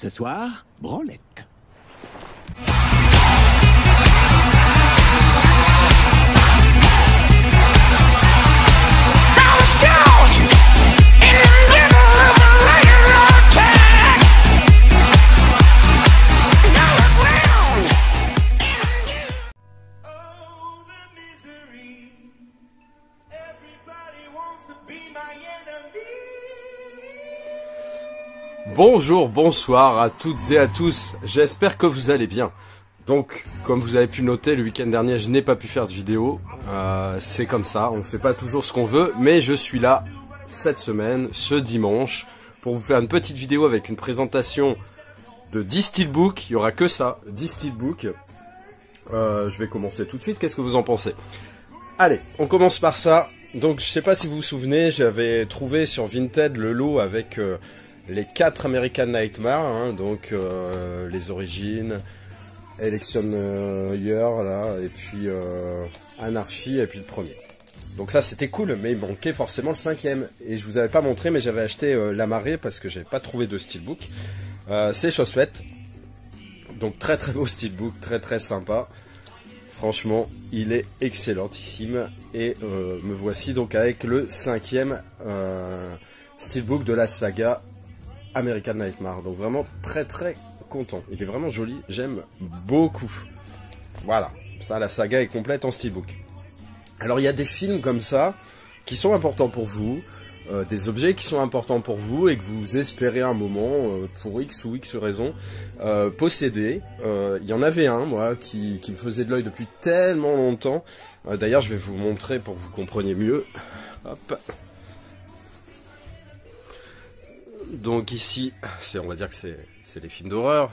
Ce soir, branlette. Bonjour, bonsoir à toutes et à tous, j'espère que vous allez bien. Donc, comme vous avez pu noter, le week-end dernier, je n'ai pas pu faire de vidéo. C'est comme ça, on ne fait pas toujours ce qu'on veut, mais je suis là cette semaine, ce dimanche, pour vous faire une petite vidéo avec une présentation de 10 steelbooks. Il n'y aura que ça, 10 steelbooks. Je vais commencer tout de suite, qu'est-ce que vous en pensez? Allez, on commence par ça. Donc, je sais pas si vous vous souvenez, j'avais trouvé sur Vinted le lot avec... les 4 American Nightmare, hein, donc les origines, Election Year, là, et puis Anarchy, et puis le premier. Donc ça c'était cool, mais il manquait forcément le 5e. Et je vous avais pas montré, mais j'avais acheté la marée parce que j'avais pas trouvé de steelbook. C'est Chaussette. Donc très beau steelbook, très sympa. Franchement, il est excellentissime. Et me voici donc avec le 5e steelbook de la saga American Nightmare, donc vraiment très content. Il est vraiment joli, j'aime beaucoup. Voilà, ça la saga est complète en steelbook. Alors il y a des films comme ça qui sont importants pour vous, des objets qui sont importants pour vous et que vous espérez un moment, pour X ou X raison, posséder. Il y en avait un, moi, qui me faisait de l'œil depuis tellement longtemps. D'ailleurs je vais vous montrer pour que vous compreniez mieux. Hop. Donc ici, on va dire que c'est les films d'horreur.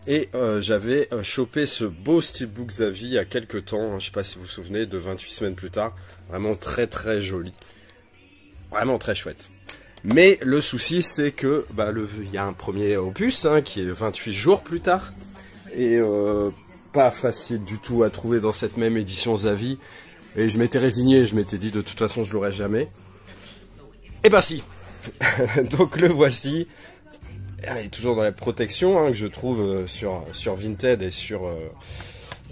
Et j'avais chopé ce beau steelbook Zavvi il y a quelques temps, hein, je sais pas si vous vous souvenez, de 28 semaines plus tard. Vraiment très joli. Vraiment très chouette. Mais le souci c'est que il y a un premier opus hein, qui est 28 jours plus tard. Et pas facile du tout à trouver dans cette même édition Zavvi. Et je m'étais résigné, je m'étais dit de toute façon je l'aurais jamais. Et bah si. Donc le voici, il est toujours dans la protection hein, que je trouve sur Vinted et sur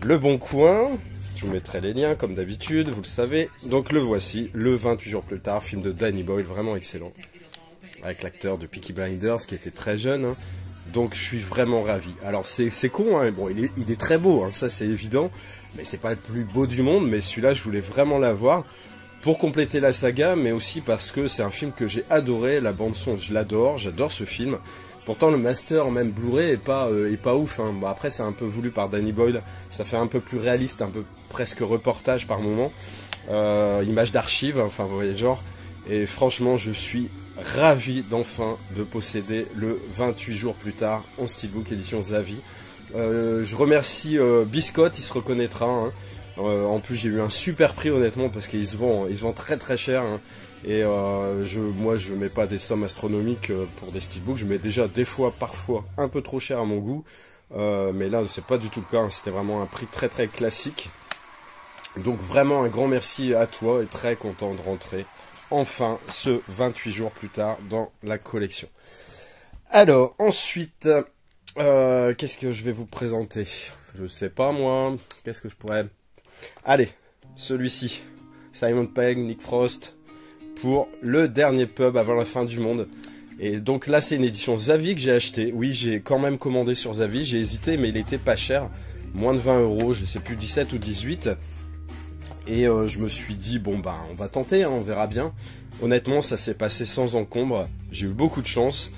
Le Bon Coin. Je vous mettrai les liens comme d'habitude, vous le savez. Donc le voici, le 28 jours plus tard, film de Danny Boyle, vraiment excellent. Avec l'acteur de Peaky Blinders qui était très jeune. Hein. Donc je suis vraiment ravi. Alors c'est con, hein. Bon, il est très beau, hein, ça c'est évident. Mais c'est pas le plus beau du monde, mais celui-là je voulais vraiment l'avoir. Pour compléter la saga, mais aussi parce que c'est un film que j'ai adoré, la bande-son, je l'adore, j'adore ce film. Pourtant, le master, même Blu-ray, est pas ouf. Hein. Bon, après, c'est un peu voulu par Danny Boyle, ça fait un peu plus réaliste, un peu presque reportage par moment. Image d'archives, enfin, vous voyez le genre. Et franchement, je suis ravi d'enfin de posséder le 28 jours plus tard en steelbook édition Zavvi. Je remercie Biscotte, il se reconnaîtra, hein. En plus j'ai eu un super prix honnêtement parce qu'ils se vendent très cher hein. Et moi je mets pas des sommes astronomiques pour des steelbooks, je mets déjà des fois parfois un peu trop cher à mon goût, mais là c'est pas du tout le cas hein. C'était vraiment un prix très classique. Donc vraiment un grand merci à toi et très content de rentrer enfin ce 28 jours plus tard dans la collection. Alors ensuite qu'est-ce que je vais vous présenter? Je sais pas moi, qu'est-ce que je pourrais... Allez, celui-ci, Simon Pegg, Nick Frost, pour le dernier pub avant la fin du monde. Et donc là, c'est une édition Zavvi que j'ai acheté. Oui, j'ai quand même commandé sur Zavvi, j'ai hésité, mais il était pas cher. Moins de 20 €, je sais plus, 17 ou 18. Et je me suis dit, bon ben, on va tenter, hein, on verra bien. Honnêtement, ça s'est passé sans encombre. J'ai eu beaucoup de chance.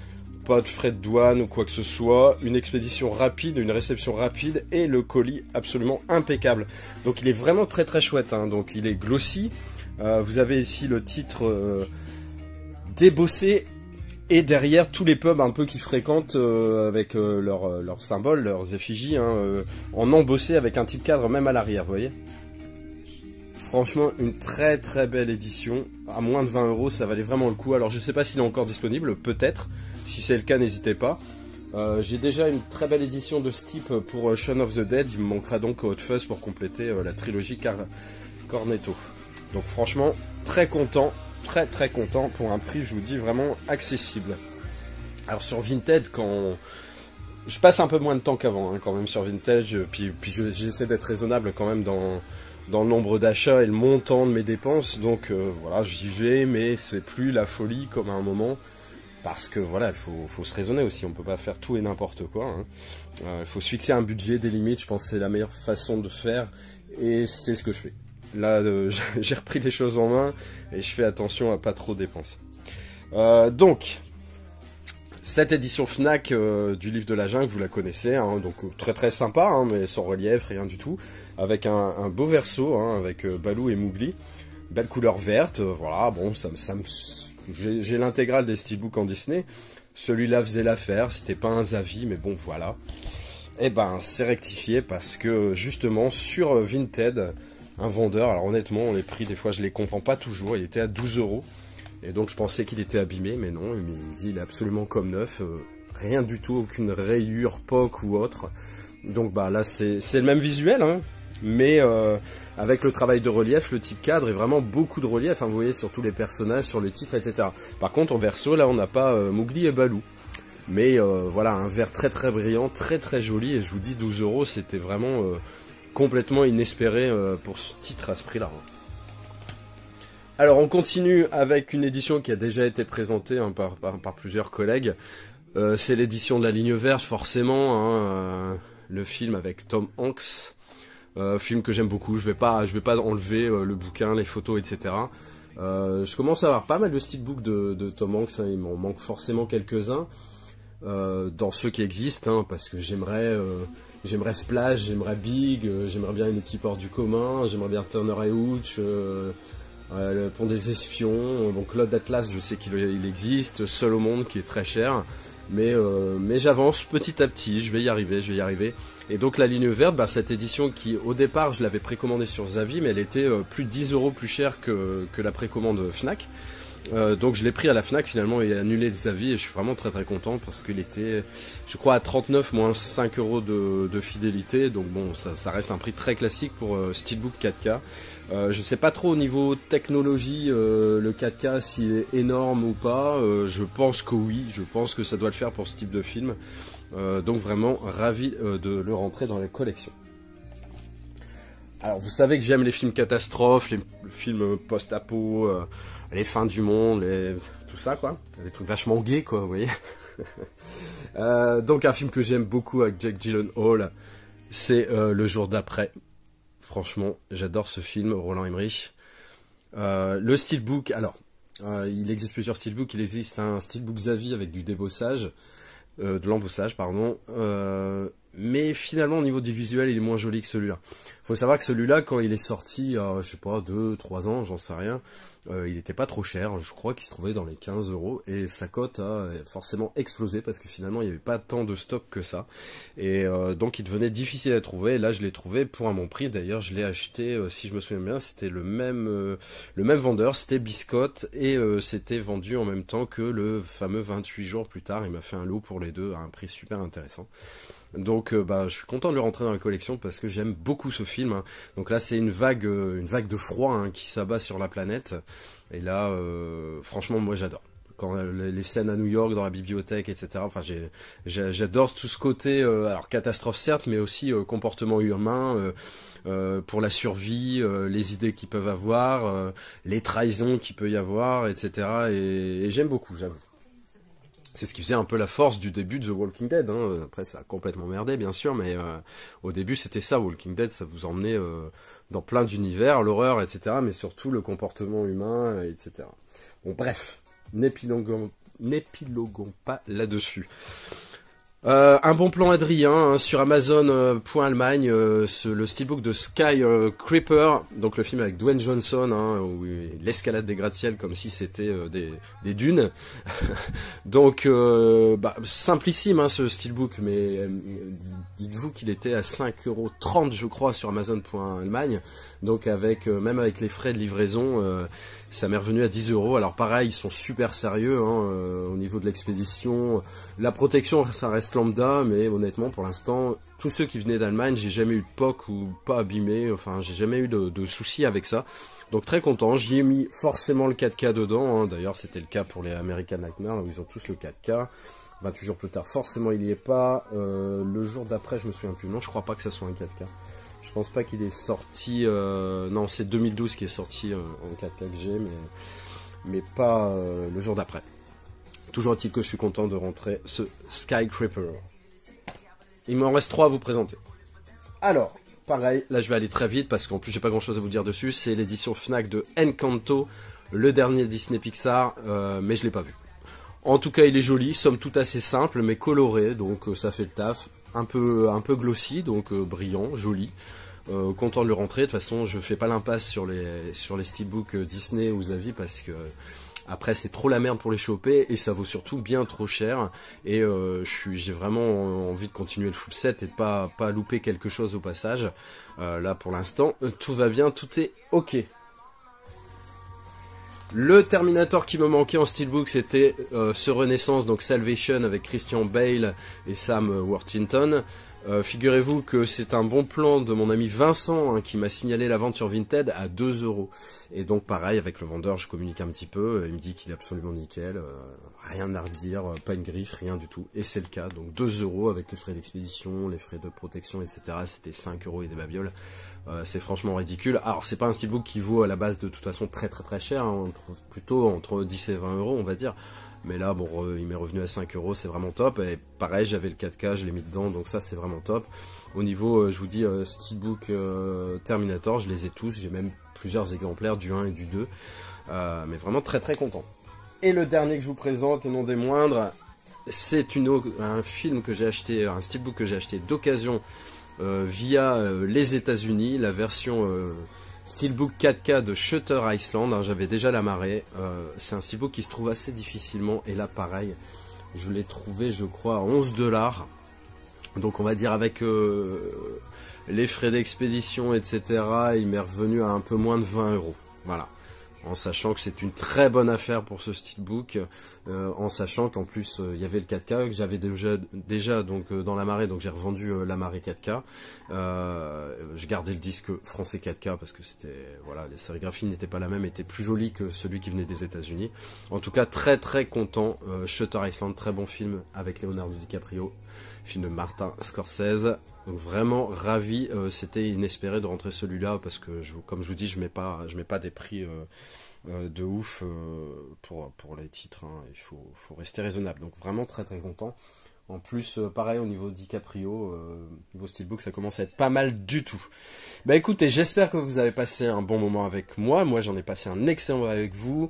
Pas de frais de douane ou quoi que ce soit, une expédition rapide, une réception rapide et le colis absolument impeccable. Donc il est vraiment très chouette, hein. Donc il est glossy, vous avez ici le titre débossé et derrière tous les pubs un peu qui fréquentent avec leurs symboles, leurs effigies, hein, en embossé avec un petit cadre même à l'arrière, vous voyez. Franchement, une très belle édition. À moins de 20 €, ça valait vraiment le coup. Alors, je sais pas s'il est encore disponible, peut-être. Si c'est le cas, n'hésitez pas. J'ai déjà une très belle édition de ce type pour Shaun of the Dead. Il me manquera donc Hot Fuzz pour compléter la trilogie Cornetto. Donc, franchement, très content. Très content pour un prix, je vous dis, vraiment accessible. Alors sur Vinted, quand je passe un peu moins de temps qu'avant, hein, quand même sur Vintage, puis j'essaie d'être raisonnable quand même dans le nombre d'achats et le montant de mes dépenses, donc voilà, j'y vais, mais c'est plus la folie comme à un moment, parce que voilà, il faut se raisonner aussi, on peut pas faire tout et n'importe quoi, hein. Il faut se fixer un budget, des limites, je pense que c'est la meilleure façon de faire, et c'est ce que je fais. Là, j'ai repris les choses en main, et je fais attention à pas trop dépenser. Donc, cette édition Fnac du livre de la jungle, vous la connaissez, hein, donc très très sympa, hein, mais sans relief, rien du tout, avec un beau verso, hein, avec Balou et Mowgli, belle couleur verte, voilà, bon, j'ai l'intégrale des steelbooks en Disney, celui-là faisait l'affaire, c'était pas un Zavi, mais bon, voilà. Et ben, c'est rectifié parce que justement sur Vinted, un vendeur, alors honnêtement, les prix des fois je les comprends pas toujours, il était à 12 €. Et donc je pensais qu'il était abîmé, mais non, il me dit il est absolument comme neuf, rien du tout, aucune rayure, poque ou autre. Donc bah là c'est le même visuel, hein, mais avec le travail de relief, le type cadre est vraiment beaucoup de relief, hein, vous voyez sur tous les personnages, sur les titres, etc. Par contre en verso là on n'a pas Mowgli et Balou. Mais voilà, un vert très très brillant, très très joli, et je vous dis 12 €, c'était vraiment complètement inespéré pour ce titre à ce prix-là. Alors on continue avec une édition qui a déjà été présentée hein, par plusieurs collègues. C'est l'édition de la ligne verte forcément, hein, le film avec Tom Hanks, film que j'aime beaucoup. Je vais pas enlever le bouquin, les photos, etc. Je commence à avoir pas mal de steelbooks de Tom Hanks, hein, il m'en manque forcément quelques-uns dans ceux qui existent, hein, parce que j'aimerais Splash, j'aimerais Big, j'aimerais bien une équipe hors du commun, j'aimerais bien Turner et Hooch. Le pont des espions, donc Claude Atlas, je sais qu'il existe, Seul au monde qui est très cher, mais j'avance petit à petit, je vais y arriver. Et donc la ligne verte, bah, cette édition qui au départ je l'avais précommandée sur Zavi, mais elle était plus de 10 € plus chère que la précommande Fnac. Donc je l'ai pris à la Fnac finalement et annulé le Zavi, et je suis vraiment très très content parce qu'il était, je crois, à 39 moins 5 € de fidélité, donc bon ça reste un prix très classique pour Steelbook 4K. Je sais pas trop au niveau technologie le 4K s'il est énorme ou pas, je pense que oui, je pense que ça doit le faire pour ce type de film, donc vraiment ravi de le rentrer dans la collection. Alors vous savez que j'aime les films catastrophes, les films post-apo, les fins du monde, tout ça quoi, des trucs vachement gays quoi, vous voyez. Donc un film que j'aime beaucoup avec Jake Gyllenhaal, c'est Le jour d'après. Franchement, j'adore ce film, Roland Emmerich. Le steelbook, alors, il existe plusieurs steelbooks, il existe un steelbook Zavi avec du débossage, de l'embossage, pardon, mais finalement au niveau du visuel il est moins joli que celui-là. Faut savoir que celui-là, quand il est sorti, je sais pas, 2-3 ans, j'en sais rien, il était pas trop cher, je crois qu'il se trouvait dans les 15 €, et sa cote a forcément explosé parce que finalement il n'y avait pas tant de stock que ça, et donc il devenait difficile à trouver. Et là je l'ai trouvé pour un bon prix, d'ailleurs je l'ai acheté, si je me souviens bien, c'était le même vendeur, c'était Biscotte, et c'était vendu en même temps que le fameux 28 jours plus tard. Il m'a fait un lot pour les deux à un prix super intéressant. Donc bah, je suis content de le rentrer dans la collection parce que j'aime beaucoup ce film, hein. Donc là c'est une vague de froid hein, qui s'abat sur la planète. Et là franchement moi j'adore. Quand les scènes à New York dans la bibliothèque, etc. Enfin j'adore tout ce côté alors catastrophe certes, mais aussi comportement humain, pour la survie, les idées qu'ils peuvent avoir, les trahisons qu'il peut y avoir, etc. Et j'aime beaucoup, j'avoue. C'est ce qui faisait un peu la force du début de The Walking Dead, hein. Après ça a complètement merdé bien sûr, mais au début c'était ça, Walking Dead, ça vous emmenait dans plein d'univers, l'horreur, etc. Mais surtout le comportement humain, etc. Bon bref, n'épiloguons pas là-dessus. Un bon plan Adrien hein, sur Amazon.Allemagne, le steelbook de Sky Creeper, donc le film avec Dwayne Johnson, hein, où il escalade des gratte-ciel comme si c'était des dunes. Donc bah, simplissime hein, ce steelbook, mais dites-vous qu'il était à 5,30 € je crois sur Amazon.Allemagne, donc même avec les frais de livraison, ça m'est revenu à 10 €. Alors pareil, ils sont super sérieux hein, au niveau de l'expédition. La protection, ça reste lambda, mais honnêtement, pour l'instant, tous ceux qui venaient d'Allemagne, j'ai jamais eu de POC ou pas abîmé. Enfin, j'ai jamais eu de soucis avec ça. Donc très content. J'y ai mis forcément le 4K dedans. Hein. D'ailleurs, c'était le cas pour les American Nightmare, où ils ont tous le 4K. 28 jours plus tard, forcément il y est pas. Le jour d'après, je me souviens plus. Non, je crois pas que ça soit un 4K. Je pense pas qu'il est sorti. Non, c'est 2012 qui est sorti en 4K que j'ai, mais pas le jour d'après. Toujours est-il que je suis content de rentrer ce Skycraper. Il m'en reste 3 à vous présenter. Alors, pareil, là je vais aller très vite parce qu'en plus j'ai pas grand chose à vous dire dessus. C'est l'édition Fnac de Encanto, le dernier Disney Pixar, mais je l'ai pas vu. En tout cas, il est joli, somme toute assez simple, mais coloré, donc ça fait le taf. Un peu glossy, donc brillant, joli. Content de le rentrer. De toute façon, je fais pas l'impasse sur les steelbooks Disney ou Zavi parce que après c'est trop la merde pour les choper et ça vaut surtout bien trop cher. Et j'ai vraiment envie de continuer le full set et de pas louper quelque chose au passage. Là pour l'instant, tout va bien, tout est ok. Le Terminator qui me manquait en steelbook, c'était ce Renaissance, donc Salvation avec Christian Bale et Sam Worthington. Figurez-vous que c'est un bon plan de mon ami Vincent qui m'a signalé la vente sur Vinted à 2 €. Et donc pareil, avec le vendeur, je communique un petit peu, il me dit qu'il est absolument nickel, rien à redire, pas une griffe, rien du tout. Et c'est le cas, donc 2 € avec les frais d'expédition, les frais de protection, etc. C'était 5 € et des babioles. C'est franchement ridicule. Alors c'est pas un steelbook qui vaut à la base de toute façon très cher, hein, plutôt entre 10 et 20 € on va dire. Mais là bon, il m'est revenu à 5 €, c'est vraiment top. Et pareil, j'avais le 4K, je l'ai mis dedans, donc ça c'est vraiment top. Au niveau, je vous dis, steelbook Terminator, je les ai tous, j'ai même plusieurs exemplaires du 1 et du 2. Mais vraiment très content. Et le dernier que je vous présente, et non des moindres, c'est un film que j'ai acheté, un steelbook que j'ai acheté d'occasion via les États-Unis, la version steelbook 4K de Shutter Island. Hein, j'avais déjà la marée. C'est un steelbook qui se trouve assez difficilement et là pareil, je l'ai trouvé je crois à 11 $. Donc on va dire avec les frais d'expédition etc. il m'est revenu à un peu moins de 20 €. Voilà. En sachant que c'est une très bonne affaire pour ce steelbook, en sachant qu'en plus il y avait le 4K que j'avais déjà donc dans la marée, donc j'ai revendu la marée 4K. Je gardais le disque français 4K parce que c'était voilà, les sérigraphies n'étaient pas la même, étaient plus jolies que celui qui venait des États-Unis. En tout cas très content. Shutter Island, très bon film avec Leonardo DiCaprio, film de Martin Scorsese. Donc vraiment ravi, c'était inespéré de rentrer celui-là parce que comme je vous dis, je mets pas des prix de ouf pour les titres, hein. Il faut rester raisonnable. Donc vraiment très content. En plus, pareil au niveau DiCaprio, niveau steelbook, ça commence à être pas mal du tout. Bah écoutez, j'espère que vous avez passé un bon moment avec moi. Moi, j'en ai passé un excellent moment avec vous.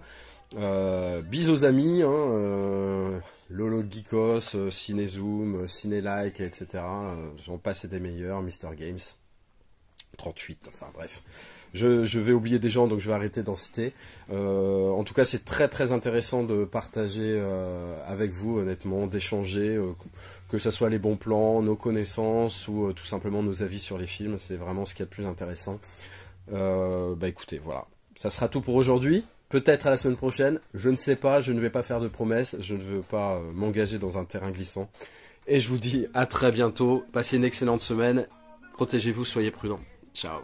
Bisous aux amis, hein, Lolo Geekos, Cinézoom, Cinélike, etc. J'en passe des meilleurs, Mister Games, 38, enfin bref. Je vais oublier des gens, donc je vais arrêter d'en citer. En tout cas, c'est très intéressant de partager avec vous, honnêtement, d'échanger, que ce soit les bons plans, nos connaissances ou tout simplement nos avis sur les films. C'est vraiment ce qu'il y a de plus intéressant. Bah écoutez, voilà. Ça sera tout pour aujourd'hui. Peut-être à la semaine prochaine, je ne sais pas, je ne vais pas faire de promesses, je ne veux pas m'engager dans un terrain glissant. Et je vous dis à très bientôt, passez une excellente semaine, protégez-vous, soyez prudents. Ciao.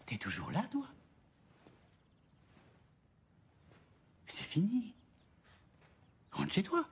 T'es toujours là, toi? C'est fini. Rentre chez toi.